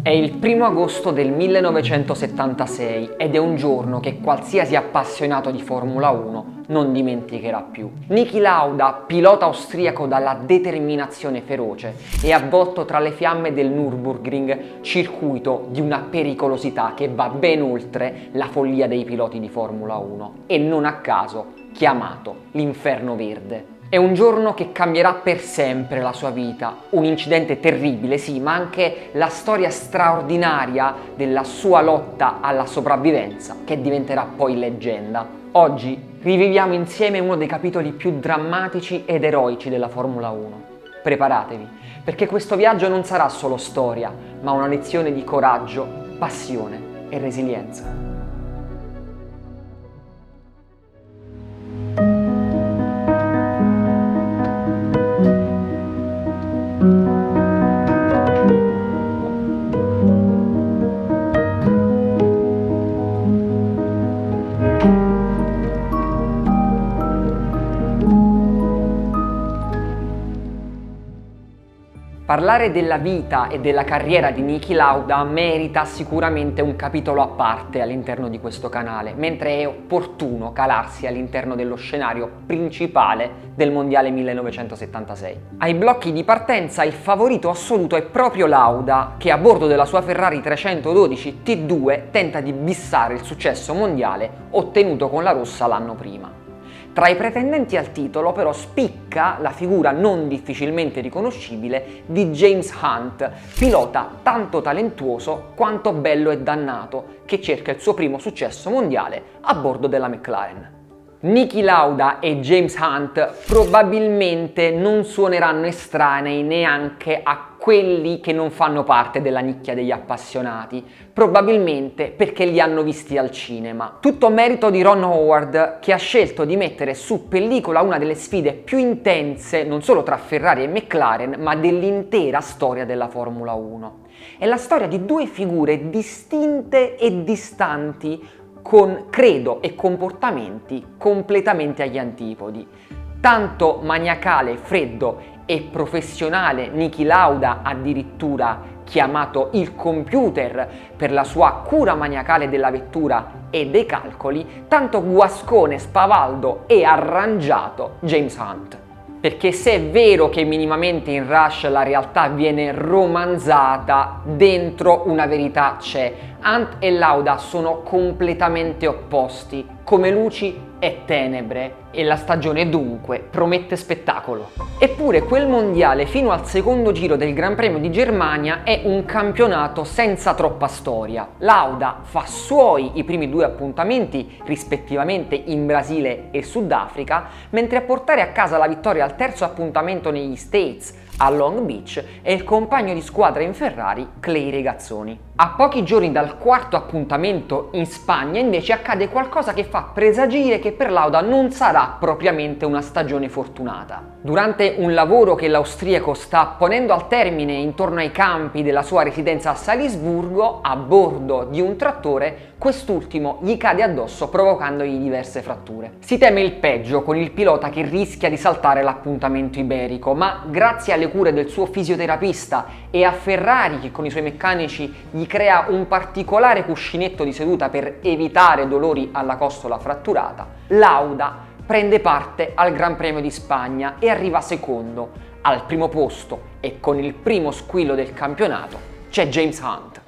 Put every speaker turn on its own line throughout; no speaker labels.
È il 1° agosto del 1976 ed è un giorno che qualsiasi appassionato di Formula 1 non dimenticherà più. Niki Lauda, pilota austriaco dalla determinazione feroce, è avvolto tra le fiamme del Nürburgring, circuito di una pericolosità che va ben oltre la follia dei piloti di Formula 1 e non a caso chiamato l'Inferno Verde. È un giorno che cambierà per sempre la sua vita, un incidente terribile, sì, ma anche la storia straordinaria della sua lotta alla sopravvivenza, che diventerà poi leggenda. Oggi riviviamo insieme uno dei capitoli più drammatici ed eroici della Formula 1. Preparatevi, perché questo viaggio non sarà solo storia, ma una lezione di coraggio, passione e resilienza. Parlare della vita e della carriera di Niki Lauda merita sicuramente un capitolo a parte all'interno di questo canale, mentre è opportuno calarsi all'interno dello scenario principale del Mondiale 1976. Ai blocchi di partenza il favorito assoluto è proprio Lauda, che a bordo della sua Ferrari 312 T2 tenta di bissare il successo mondiale ottenuto con la rossa l'anno prima. Tra i pretendenti al titolo però spicca la figura non difficilmente riconoscibile di James Hunt, pilota tanto talentuoso quanto bello e dannato, che cerca il suo primo successo mondiale a bordo della McLaren. Niki Lauda e James Hunt probabilmente non suoneranno estranei neanche a quelli che non fanno parte della nicchia degli appassionati, probabilmente perché li hanno visti al cinema. Tutto merito di Ron Howard, che ha scelto di mettere su pellicola una delle sfide più intense non solo tra Ferrari e McLaren, ma dell'intera storia della Formula 1. È la storia di due figure distinte e distanti, con credo e comportamenti completamente agli antipodi. Tanto maniacale, freddo e professionale Niki Lauda, addirittura chiamato il computer per la sua cura maniacale della vettura e dei calcoli, tanto guascone, spavaldo e arrangiato James Hunt. Perché se è vero che minimamente in Rush la realtà viene romanzata, dentro una verità c'è. Hunt e Lauda sono completamente opposti, come luci e tenebre, e la stagione dunque promette spettacolo. Eppure quel mondiale fino al secondo giro del Gran Premio di Germania è un campionato senza troppa storia. Lauda fa suoi i primi due appuntamenti, rispettivamente in Brasile e Sudafrica, mentre a portare a casa la vittoria al terzo appuntamento negli States, a Long Beach, è il compagno di squadra in Ferrari Clay Regazzoni. A pochi giorni dal quarto appuntamento in Spagna invece accade qualcosa che fa presagire che per Lauda non sarà propriamente una stagione fortunata. Durante un lavoro che l'austriaco sta ponendo al termine intorno ai campi della sua residenza a Salisburgo, a bordo di un trattore, quest'ultimo gli cade addosso provocandogli diverse fratture. Si teme il peggio con il pilota che rischia di saltare l'appuntamento iberico, ma grazie alle cure del suo fisioterapista e a Ferrari che con i suoi meccanici gli crea un particolare cuscinetto di seduta per evitare dolori alla costola fratturata, Lauda prende parte al Gran Premio di Spagna e arriva secondo. Al primo posto e con il primo squillo del campionato c'è James Hunt.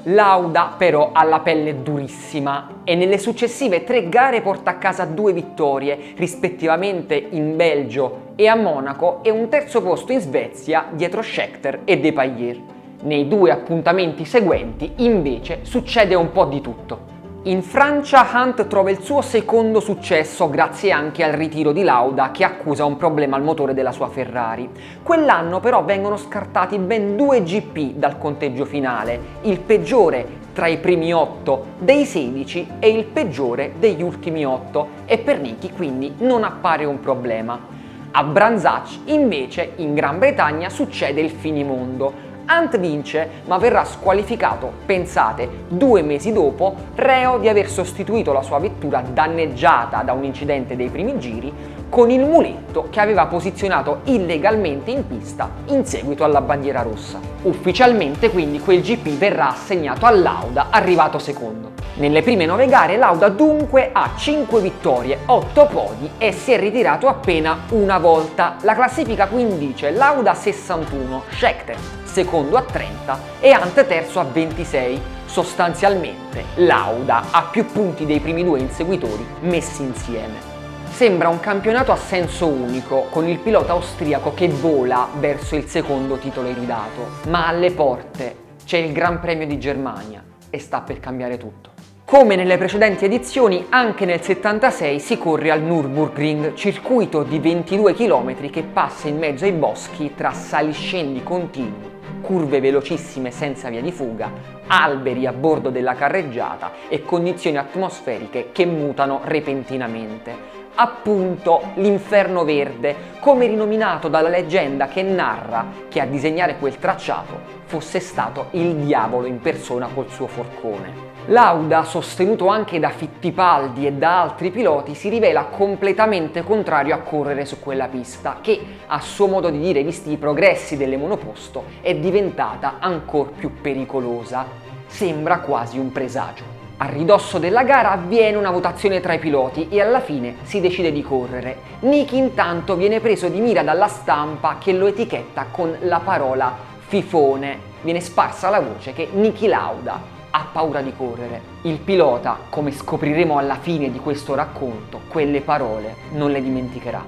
Lauda però ha la pelle durissima e nelle successive 3 gare porta a casa 2 vittorie, rispettivamente in Belgio e a Monaco, e un terzo posto in Svezia dietro Scheckter e Depailler. Nei 2 appuntamenti seguenti invece succede un po' di tutto. In Francia Hunt trova il suo secondo successo grazie anche al ritiro di Lauda, che accusa un problema al motore della sua Ferrari. Quell'anno però vengono scartati ben 2 GP dal conteggio finale, il peggiore tra i primi 8 dei 16 e il peggiore degli ultimi 8, e per Niki quindi non appare un problema. A Brands Hatch invece in Gran Bretagna succede il finimondo. Hunt vince, ma verrà squalificato, pensate, 2 mesi dopo, reo di aver sostituito la sua vettura danneggiata da un incidente dei primi giri con il muletto che aveva posizionato illegalmente in pista in seguito alla bandiera rossa. Ufficialmente quindi quel GP verrà assegnato a Lauda, arrivato secondo. Nelle prime 9 gare Lauda dunque ha 5 vittorie, 8 podi e si è ritirato appena una volta. La classifica quindi dice Lauda 61, Scheckter secondo a 30 e Hunt terzo a 26. Sostanzialmente Lauda ha più punti dei primi due inseguitori messi insieme. Sembra un campionato a senso unico, con il pilota austriaco che vola verso il secondo titolo iridato, ma alle porte c'è il Gran Premio di Germania e sta per cambiare tutto. Come nelle precedenti edizioni, anche nel 76 si corre al Nürburgring, circuito di 22 km che passa in mezzo ai boschi tra saliscendi continui, curve velocissime senza via di fuga, alberi a bordo della carreggiata e condizioni atmosferiche che mutano repentinamente. Appunto l'Inferno Verde, come rinominato dalla leggenda che narra che a disegnare quel tracciato fosse stato il diavolo in persona col suo forcone. Lauda, sostenuto anche da Fittipaldi e da altri piloti, si rivela completamente contrario a correre su quella pista che, a suo modo di dire, visti i progressi delle monoposto, è diventata ancora più pericolosa. Sembra quasi un presagio. A ridosso della gara avviene una votazione tra i piloti e alla fine si decide di correre. Niki intanto viene preso di mira dalla stampa che lo etichetta con la parola fifone. Viene sparsa la voce che Niki Lauda ha paura di correre. Il pilota, come scopriremo alla fine di questo racconto, quelle parole non le dimenticherà.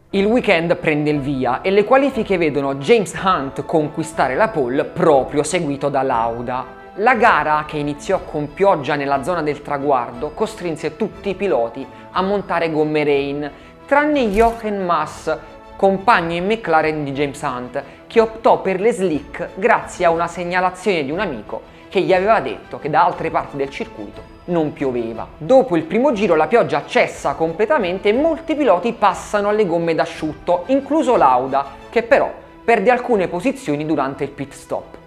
Il weekend prende il via e le qualifiche vedono James Hunt conquistare la pole proprio seguito da Lauda. La gara, che iniziò con pioggia nella zona del traguardo, costrinse tutti i piloti a montare gomme rain, tranne Jochen Mass, compagno in McLaren di James Hunt, che optò per le slick grazie a una segnalazione di un amico che gli aveva detto che da altre parti del circuito non pioveva. Dopo il primo giro la pioggia cessa completamente e molti piloti passano alle gomme d'asciutto, incluso Lauda, che però perde alcune posizioni durante il pit stop.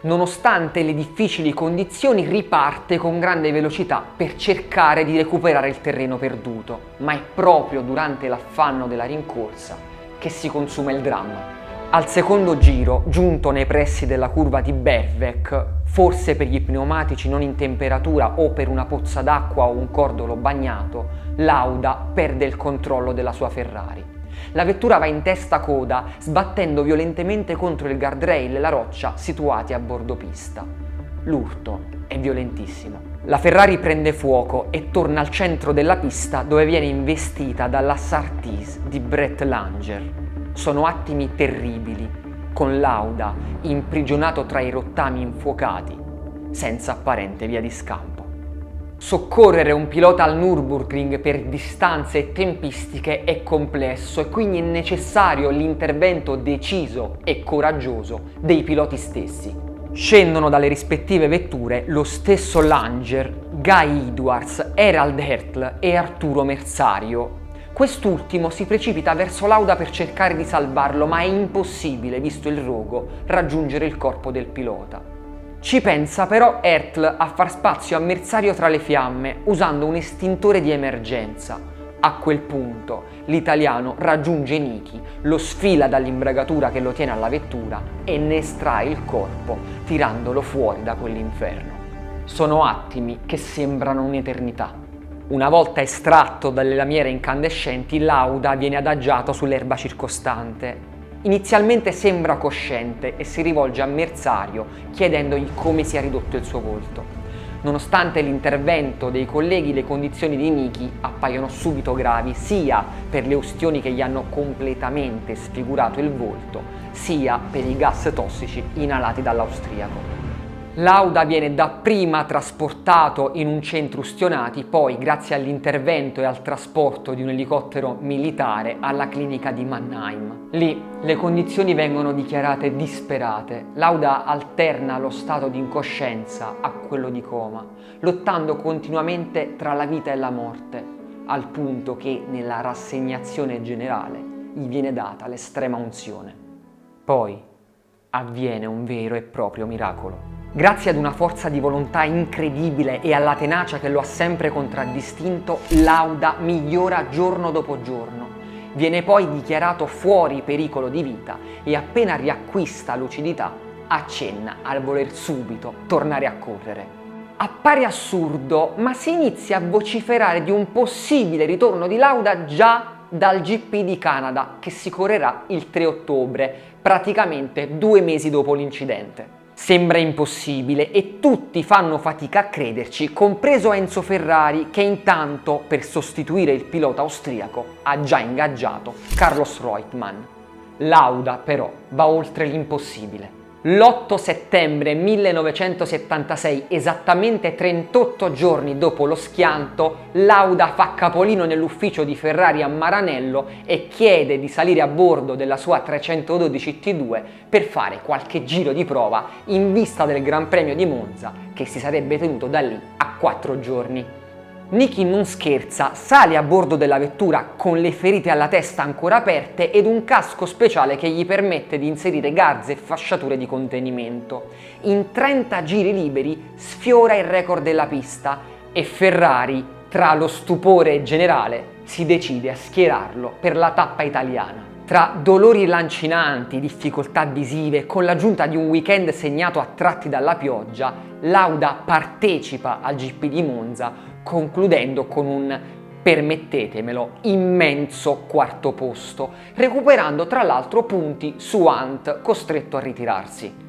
Nonostante le difficili condizioni riparte con grande velocità per cercare di recuperare il terreno perduto, ma è proprio durante l'affanno della rincorsa che si consuma il dramma. Al secondo giro, giunto nei pressi della curva di Berwick, forse per gli pneumatici non in temperatura o per una pozza d'acqua o un cordolo bagnato, Lauda perde il controllo della sua Ferrari. La vettura va in testa coda, sbattendo violentemente contro il guardrail e la roccia situati a bordo pista. L'urto è violentissimo. La Ferrari prende fuoco e torna al centro della pista dove viene investita dalla Surtees di Brett Langer. Sono attimi terribili, con Lauda imprigionato tra i rottami infuocati, senza apparente via di scampo. Soccorrere un pilota al Nürburgring per distanze e tempistiche è complesso e quindi è necessario l'intervento deciso e coraggioso dei piloti stessi. Scendono dalle rispettive vetture lo stesso Langer, Guy Edwards, Herald Hertl e Arturo Merzario. Quest'ultimo si precipita verso Lauda per cercare di salvarlo, ma è impossibile, visto il rogo, raggiungere il corpo del pilota. Ci pensa però Hertl a far spazio a Merzario tra le fiamme, usando un estintore di emergenza. A quel punto l'italiano raggiunge Niki, lo sfila dall'imbragatura che lo tiene alla vettura e ne estrae il corpo, tirandolo fuori da quell'inferno. Sono attimi che sembrano un'eternità. Una volta estratto dalle lamiere incandescenti, Lauda viene adagiato sull'erba circostante. Inizialmente sembra cosciente e si rivolge a Merzario chiedendogli come sia ridotto il suo volto. Nonostante l'intervento dei colleghi, le condizioni di Niki appaiono subito gravi, sia per le ustioni che gli hanno completamente sfigurato il volto, sia per i gas tossici inalati dall'austriaco. Lauda viene dapprima trasportato in un centro ustionati, poi, grazie all'intervento e al trasporto di un elicottero militare, alla clinica di Mannheim. Lì le condizioni vengono dichiarate disperate. Lauda alterna lo stato di incoscienza a quello di coma, lottando continuamente tra la vita e la morte, al punto che nella rassegnazione generale gli viene data l'estrema unzione. Poi avviene un vero e proprio miracolo. Grazie ad una forza di volontà incredibile e alla tenacia che lo ha sempre contraddistinto, Lauda migliora giorno dopo giorno Viene poi dichiarato fuori pericolo di vita e appena riacquista lucidità accenna al voler subito tornare a correre. Appare assurdo, ma si inizia a vociferare di un possibile ritorno di Lauda già dal GP di Canada, che si correrà il 3 ottobre, praticamente 2 mesi dopo l'incidente. Sembra impossibile e tutti fanno fatica a crederci, compreso Enzo Ferrari, che intanto, per sostituire il pilota austriaco, ha già ingaggiato Carlos Reutemann. Lauda però va oltre l'impossibile. L'8 settembre 1976, esattamente 38 giorni dopo lo schianto, Lauda fa capolino nell'ufficio di Ferrari a Maranello e chiede di salire a bordo della sua 312 T2 per fare qualche giro di prova in vista del Gran Premio di Monza, che si sarebbe tenuto da lì a 4 giorni. Niki non scherza, sale a bordo della vettura con le ferite alla testa ancora aperte ed un casco speciale che gli permette di inserire garze e fasciature di contenimento. In 30 giri liberi sfiora il record della pista e Ferrari, tra lo stupore generale, si decide a schierarlo per la tappa italiana. Tra dolori lancinanti, difficoltà visive, con l'aggiunta di un weekend segnato a tratti dalla pioggia, Lauda partecipa al GP di Monza, concludendo con un, permettetemelo, immenso quarto posto, recuperando tra l'altro punti su Hunt, costretto a ritirarsi.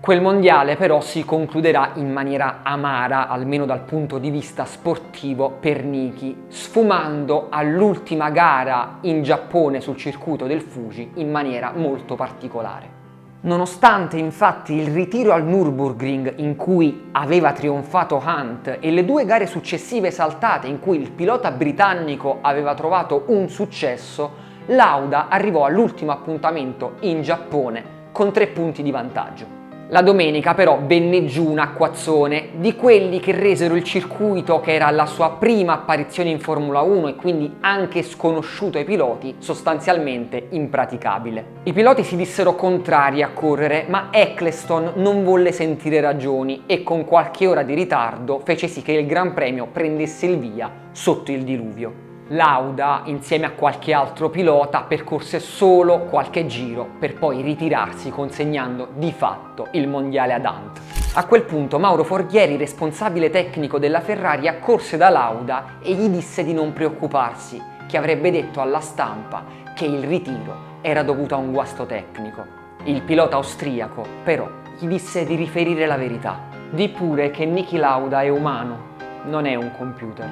Quel mondiale però si concluderà in maniera amara, almeno dal punto di vista sportivo, per Niki, sfumando all'ultima gara in Giappone sul circuito del Fuji in maniera molto particolare. Nonostante infatti il ritiro al Nürburgring in cui aveva trionfato Hunt e le 2 gare successive saltate in cui il pilota britannico aveva trovato un successo, Lauda arrivò all'ultimo appuntamento in Giappone con 3 punti di vantaggio. La domenica però venne giù un acquazzone di quelli che resero il circuito, che era la sua prima apparizione in Formula 1 e quindi anche sconosciuto ai piloti, sostanzialmente impraticabile. I piloti si dissero contrari a correre, ma Eccleston non volle sentire ragioni e con qualche ora di ritardo fece sì che il Gran Premio prendesse il via sotto il diluvio. Lauda, insieme a qualche altro pilota, percorse solo qualche giro per poi ritirarsi consegnando di fatto il mondiale ad Hunt. A quel punto Mauro Forghieri, responsabile tecnico della Ferrari, accorse da Lauda e gli disse di non preoccuparsi, che avrebbe detto alla stampa che il ritiro era dovuto a un guasto tecnico. Il pilota austriaco però gli disse di riferire la verità. Di pure che Niki Lauda è umano, non è un computer.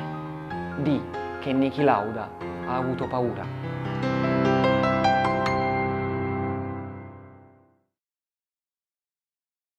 Di che Niki Lauda ha avuto paura.